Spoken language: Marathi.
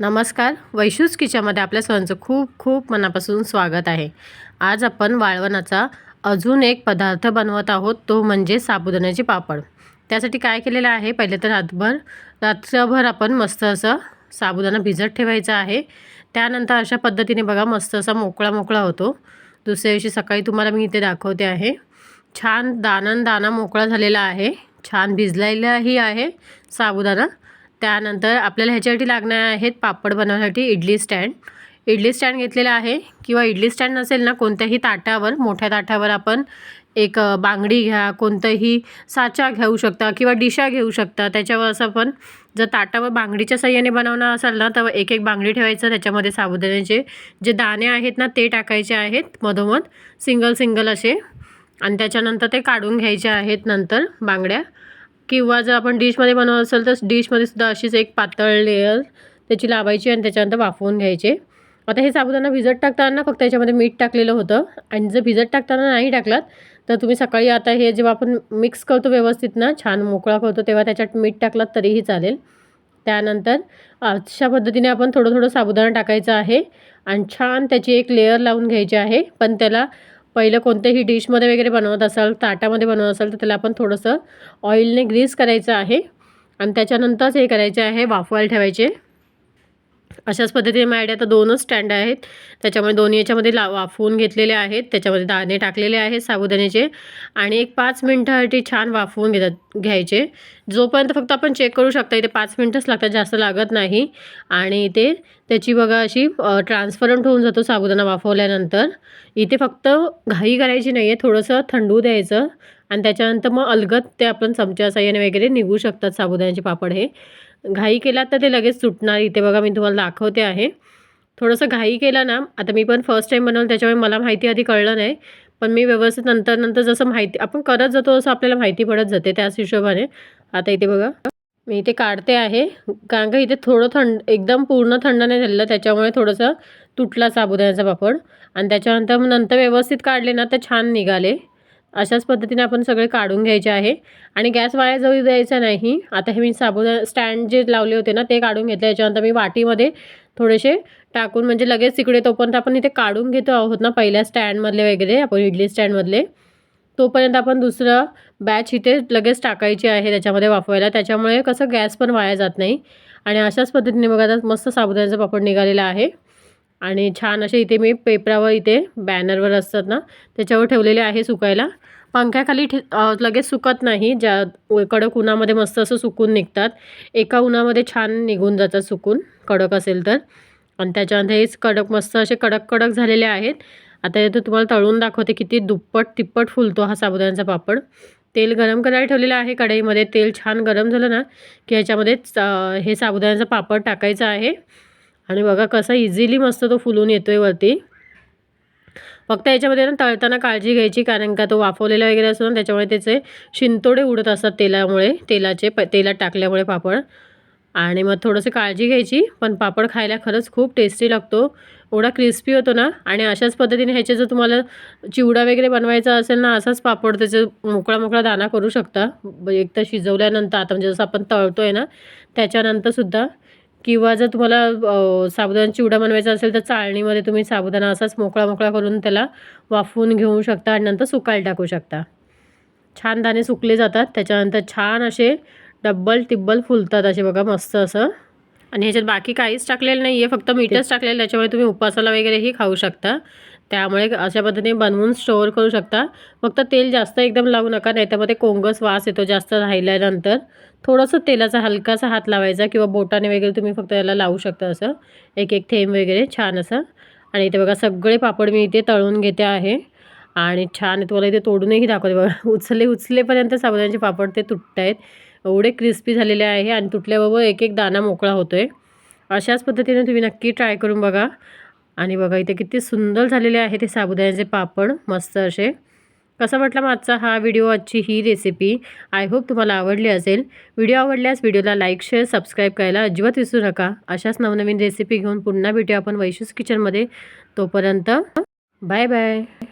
नमस्कार, वैशूज किचनमध्ये आपल्या सर्वांचं खूप खूप मनापासून स्वागत आहे। आज आपण वाळवणाचा अजून एक पदार्थ बनवत आहोत, तो म्हणजे साबुदाण्याचे पापड। त्यासाठी काय केलेलं आहे, पहिले तर रात्रभर आपण मस्त असं साबुदाणा भिजत ठेवायचा आहे। त्यानंतर अशा पद्धतीने बघा मस्त असा मोकळा मोकळा होतो। दुसऱ्या दिवशी सकाळी तुम्हाला मी इथे दाखवते आहे। छान दाना मोकळा झालेला आहे, छान भिजलेलाही आहे साबुदाणा। त्यानंतर आपल्याला ह्याच्यासाठी लागणार आहेत पापड बनवण्यासाठी इडली स्टँड घेतलेला आहे, किंवा इडली स्टँड नसेल ना कोणत्याही ताटावर, मोठ्या ताटावर आपण एक बांगडी घ्या, कोणताही साचा घेऊ शकता किंवा डिशा घेऊ शकता। त्याच्यावर असं आपण जर ताटावर बांगडीच्या साहाय्याने बनवणार असाल ना, तर एक एक बांगडी ठेवायचं, त्याच्यामध्ये साबुदाण्याचे जे दाणे आहेत ना ते टाकायचे आहेत मधोमध सिंगल असे, आणि त्याच्यानंतर ते काढून घ्यायचे आहेत नंतर बांगड्या। किंवा जर आपण डिशमध्ये बनवत असेल तर डिशमध्ये सुद्धा अशीच एक पातळ लेयर त्याची लावायची आणि त्याच्यानंतर वाफवून घ्यायचे। आता हे साबुदाणा भिजत टाकताना फक्त याच्यामध्ये मीठ टाकलेलं होतं, आणि जर भिजत टाकताना नाही टाकलात तर तुम्ही सकाळी आता हे जेव्हा आपण मिक्स करतो व्यवस्थित ना, छान मोकळा करतो, तेव्हा त्याच्यात मीठ टाकलात तरीही चालेल। त्यानंतर अशा पद्धतीने आपण थोडं साबुदाणा टाकायचं आहे आणि छान त्याची एक लेयर लावून घ्यायची आहे। पण त्याला पहिलं कोणत्याही डिशमध्ये वगैरे बनवत असाल, ताटामध्ये बनवत असाल, तर त्याला आपण थोडंसं ऑइलने ग्रीस करायचं आहे आणि त्याच्यानंतरच हे करायचे आहे, वाफवायला ठेवायचे। अशाच पद्धतीने माझ्याकडे आता 2च स्टँड आहेत, त्याच्यामुळे दोन्ही याच्यामध्ये वाफवून घेतलेले आहेत। त्याच्यामध्ये दाणे टाकलेले आहेत साबुदाण्याचे, आणि एक 5 मिनिटासाठी छान वाफवून घ्यायचे। जोपर्यंत फक्त आपण चेक करू शकता, इथे 5 मिनिटच लागतात, जास्त लागत नाही। आणि इथे त्याची बघा अशी ट्रान्सपरंट होऊन जातो साबुदाणा वाफवल्यानंतर। इथे फक्त घाई करायची नाही आहे, थोडंसं थंडू द्यायचं, आणि त्याच्यानंतर मग अलगद ते आपण चमच्या साहाय्याने वगैरे निघू शकतात साबुदाण्याचे पापड। हे घाई केलात तर ते लगेच सुटणार। इथे बघा मी तुम्हाला दाखवते आहे, थोडंसं घाई केला ना, आता मी पण फर्स्ट टाईम बनवलं त्याच्यामुळे मला माहिती आधी कळलं नाही, पण मी व्यवस्थित नंतर जसं माहिती आपण करत जातो तसं आपल्याला माहिती पडत जाते, त्याच हिशोबाने। आता इथे बघा मी इथे काढते आहे, कारण का इथे थोडं एकदम पूर्ण थंड नाही झालेलं, त्याच्यामुळे थोडंसं तुटला साबुदाण्याचा पापड, आणि त्याच्यानंतर व्यवस्थित काढले ना तर छान निघाले। अशाच पद्धतीने आपण सगळे काढून घ्यायचे आहे, आणि गॅस वाया जाऊ द्यायचा नाही। आता हे मी साबुदाणा स्टँड जे लावले होते ना ते काढून घेतले, याच्यानंतर मी वाटीमध्ये थोडेसे टाकून, म्हणजे लगेच तिकडे तोपर्यंत आपण इथे काढून घेतो आहोत ना पहिल्या स्टँडमधले वगैरे, आपण इडली स्टँडमधले, तोपर्यंत आपण दुसरं बॅच इथे लगेच टाकायची आहे त्याच्यामध्ये वाफवायला, त्याच्यामुळे कसं गॅस पण वाया जात नाही। आणि अशाच पद्धतीने बघा आता मस्त साबुदाण्याचा पापड निघालेला आहे, आणि छान असे इथे मी पेपरावर, इथे बॅनरवर असतात ना त्याच्यावर ठेवलेले आहे सुकायला। पंख्याखाली लगेच सुकत नाही, ज्या कडक उन्हामध्ये मस्त असं सुकून निघतात, एका उन्हामध्ये छान निघून जातात सुकून, कडक असेल तर। आणि त्याच्यानंतर हेच कडक मस्त असे कडक झालेले आहेत। आता इथे तुम्हाला तळून दाखवते, किती दुप्पट तिप्पट फुलतो हा साबुदाण्याचा पापड। तेल गरम करायला ठेवलेलं आहे कढईमध्ये, तेल छान गरम झालं ना की ह्याच्यामध्येच हे साबुदाण्याचा पापड टाकायचा आहे, आणि बघा कसा इझिली मस्त तो फुलून येतोय वरती। फक्त याच्यामध्ये ना तळताना काळजी घ्यायची, कारण का तो वाफवलेला वगैरे असतो ना, त्याच्यामुळे त्याचे शिंतोडे उडत असतात तेलामुळे, तेलात टाकल्यामुळे पापड, आणि मग थोडंसं काळजी घ्यायची। पण पापड खायला खरंच खूप टेस्टी लागतो, एवढा क्रिस्पी होतो ना। आणि अशाच पद्धतीने ह्याचे जर तुम्हाला चिवडा वगैरे बनवायचा असेल ना, असाच पापड त्याचे मोकळा दाणा करू शकता, एकदा शिजवल्यानंतर, आता म्हणजे जसं आपण तळतोय ना त्याच्यानंतरसुद्धा। किंवा जर तुम्हाला साबुदाणा चिवडा बनवायचा असेल तर चाळणीमध्ये तुम्ही साबुदाणा असाच मोकळा करून त्याला वाफवून घेऊ शकता, आणि नंतर सुकायला टाकू शकता। छान दाणे सुकले जातात, त्याच्यानंतर छान असे डब्बल टिब्बल फुलतात असे बघा मस्त असं। आणि ह्याच्यात बाकी काहीच टाकलेलं नाही आहे, फक्त मीठच टाकलेलं, त्याच्यामुळे तुम्ही उपासाला वगैरेही खाऊ शकता। त्यामुळे अशा पद्धतीने बनवून स्टोअर करू शकता। फक्त तेल जास्त एकदम लावू नका, नाही तर मग ते कोंगस वास येतो जास्त राहिल्यानंतर। थोडंसं तेलाचा हलकासा हात लावायचा, किंवा बोटाने वगैरे तुम्ही फक्त याला लावू शकता, असं एक थेंब वगैरे छान असं। आणि इथे बघा सगळे पापड मी इथे तळून घेते आहे, आणि छान तुम्हाला इथे तोडूनही दाखवते बघा, उचलेपर्यंत साबुदाण्याचे पापड ते तुटत आहेत, एवढे क्रिस्पी झालेले आहे, आणि तुटल्याबरोबर एक दाणा मोकळा होतोय। अशाच पद्धतीने तुम्ही नक्की ट्राय करून बघा। आणि बघा इथे किती सुंदर झालेले आहे ते साबुदाण्याचे पापड मस्त असे। कसा वाटला आजचा हा व्हिडिओ, आजची ही रेसिपी, आय होप तुम्हाला आवडली असेल। व्हिडिओ आवडल्यास व्हिडिओला लाईक, शेअर, सबस्क्राईब करायला अजिबात विसरू नका। अशाच नवनवीन रेसिपी घेऊन पुन्हा भेटूया आपण वैशूज किचनमध्ये। तोपर्यंत बाय बाय।